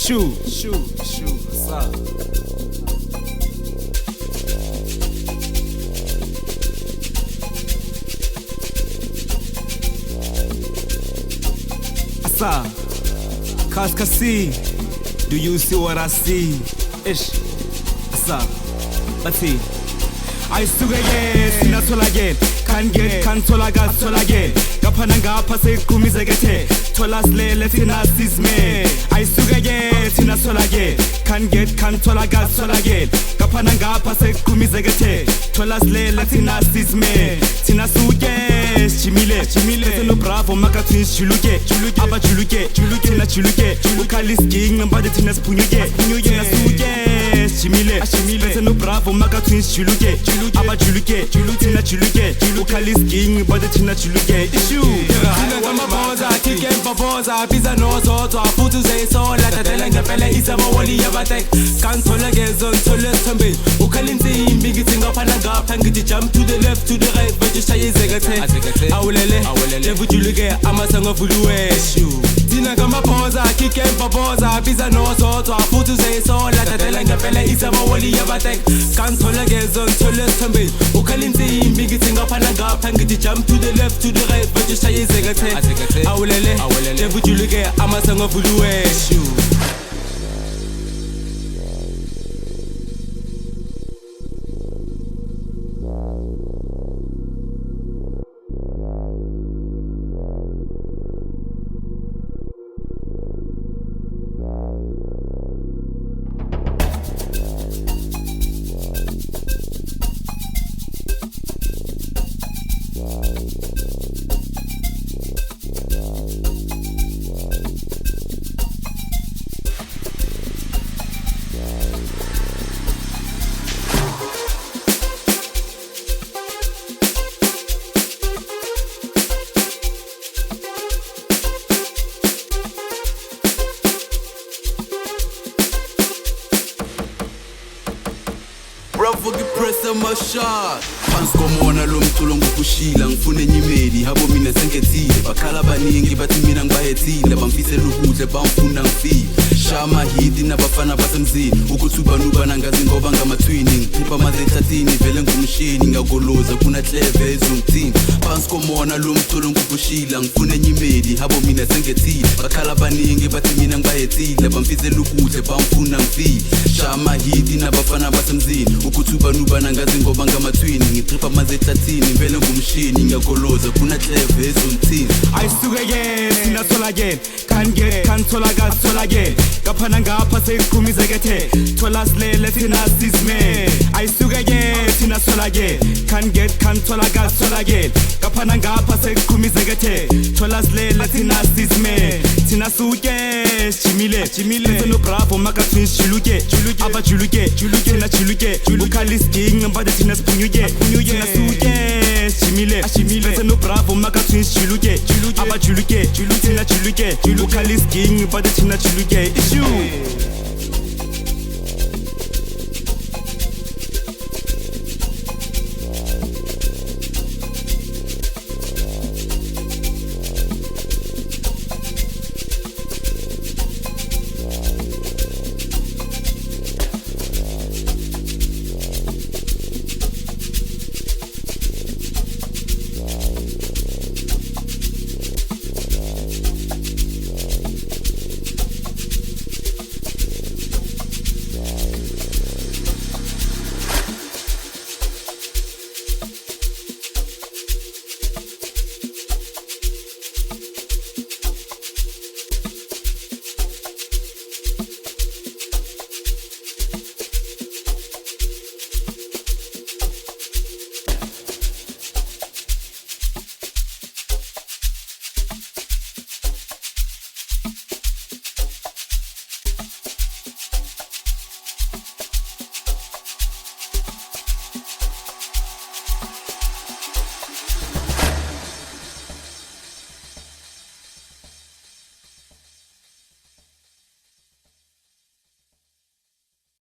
Shoo, what's up? Asa, Kaskasi, do you see what I see? Ish, Asa, let's see. I sugaye, sinatolage, can get, can tolaga, solage, Gapananga, Pase, Kumizagate, Tolas le, Tinasisme. I sugaye, sinasolage, can get, can tolaga, solage, Gapananga, Pase, Kumizagate, Tolas le, Tinasisme. Tinasuke, Chimile, no bravo, Makhatwins Djz, Aba Chuluke, Tina Chuluke, Chulukalis King, and Badi Tinas Punuke, Chimile, no bravo, Makhatwins Djz, Aba Chuluke, Tina Chuluke, Chulukalis King, Badi Tina Chuluke, issue. Boza, Kiken Baboza, Pizza no Soto, Futu say so, like a Telanga Pele, Isama Wali Yabatek, Kantola Gezon, Toles Tumbe, Ukalinti, Bigiting up and a gap, and get jump to the left, to the right, but you say Zegate, Awele, Levujuluke, Amasanga Fulue, Tina Gamba Boza, Kiken Baboza, Pizza no Soto, Futu say so, like a Telanga Pele, Isama Wali Yabatek, Kantola Gezon, Toles Tumbe, Ukalinti, Bigiting up and a gap, and get jump to the left, to the right, but you say Zegate. Awulele, levujuluke, amasanga fulue. Bravo pressa mashot Phansi komona lo mculo ngokushila ngifune nyimeli habo mina sengethile bakhala baningi bathi mina ngibahethile bamfisela ukudle bamfuna ngifile shama hiti nabafana basemzini ukuthi ubanubana ngazi ngoba ngamathwini ngiphipha amazethathini vele ngumshini ngakoloza kuna cleve ezungithini Phansi komona lo mculo ngokushila ngifune nyimeli habo mina sengethile bakhala baningi bathi mina ngibahethile bamfisela ukudle bamfuna ngifile shama hiti nabafana basemzini ukuthi ubanubana ngazi ngoba ngamathwini ngiphipha amazethathini vele ngumshini ngakoloza kuna cleve ezungithini Ayisuke sinasolage, can get, can tolaga, solage, Gapananga, Pase, Kumizagate, Tolas le, Tinasisme. Ayisuke sinasolage, can get, can tolaga, solage, Gapananga, Pase, Kumizagate, Tolas le, Tinasisme. Tinasuke, Chimile, no bravo, Makhatwins Djz, Aba Chuluke, Tina Chuluke, Chulukalis King, and Badi Tinas Punuke, Tinasuke, Chimile, no bravo, Makhatwins Djz, Aba Chuluke, Tina Chuluke, Chulukalis King, Badi Tina Chuluke, issue.